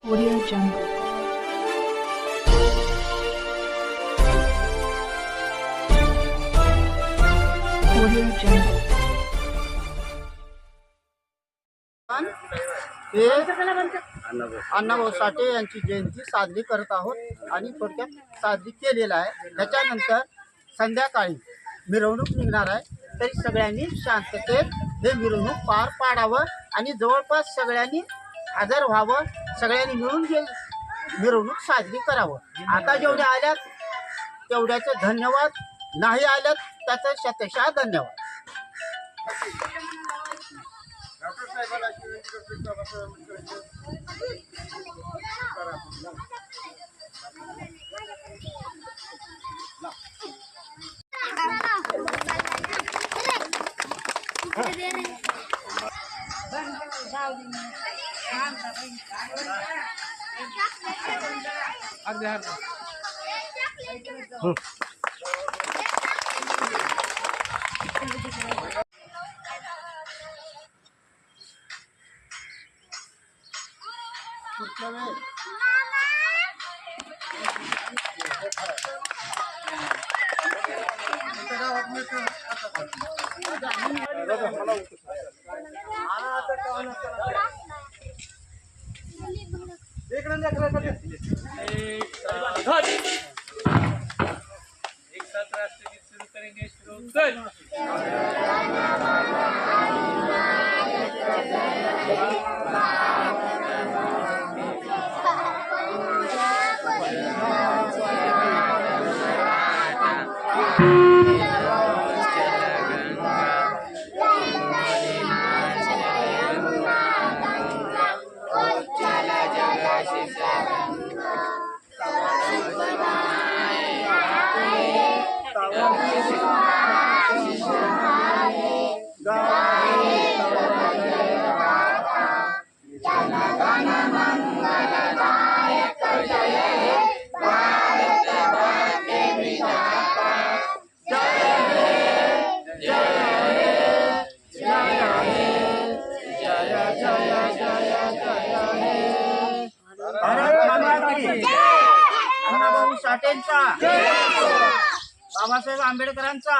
Audio Jungle. Audio Jungle. हे अण्णाभाऊ साठे यांची जयंती साजरी करत आहोत आणि थोडक्यात साजरी केलेला आहे. त्याच्यानंतर संध्याकाळी मिरवणूक निघणार आहे. तरी सगळ्यांनी शांततेत हे मिरवणूक पार पाडावं आणि जवळपास सगळ्यांनी हजर व्हावं. सगळ्यांनी मिळून हे मिरवणूक साजरी करावं. आता जेवढ्या आल्यात तेवढ्याचे धन्यवाद, नाही आल्यात त्याचं शतशः धन्यवाद. एक साथ राष्ट्रगीत शुरू करेंगे. शुरू अण्णाभाऊ साठेंचा, बाबासाहेब आंबेडकरांचा.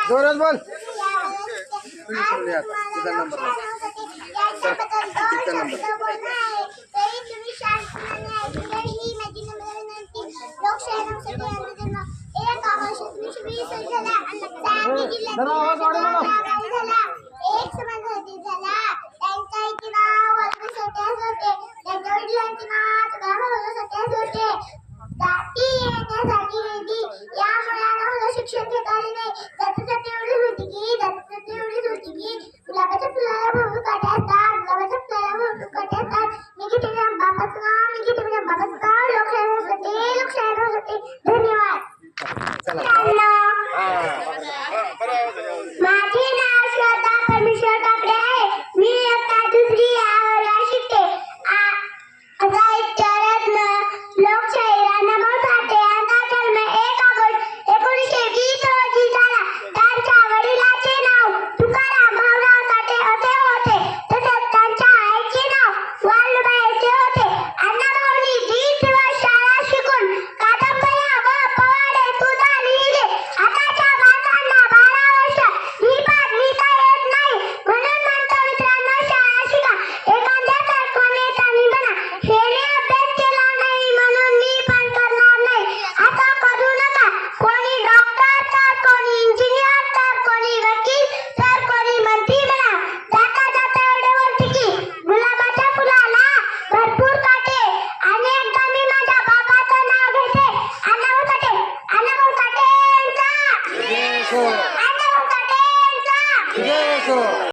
जोरात बोल. शिक्षण घेता आले नाही. त्याच्यासाठी एवढी होती की गुलाबाच्या फुलाला भरपूर काटे असतात. गुलाबाच्या फुलाला भरपूर काटे असतात. मी घेते बाबाचं नाव, मी घेते बाबाचं नाव. लोकशाहीला होते. धन्यवाद. माझे नाव श्रद्धा परमेश्वर काकडे आहे. मी आता दुसरी याला शिकते. आता रत्न लोकशाही अण्णाभाऊ साठे यांचा जन्म 1 ऑगस्ट 1920 रोजी झाला. त्यांच्या वडिलांचे नाव तुकाराम भाऊराव साठे असे होते. तसेच त्यांच्या आईचे नाव वालुबाई असे होते. अण्णाभाऊंनी 20 वर्ष शाळा शिकून कादंबऱ्या व पोवाडे सुद्धा लिहिले. असो. अण्णाभाऊ साठे यांचा जय असो.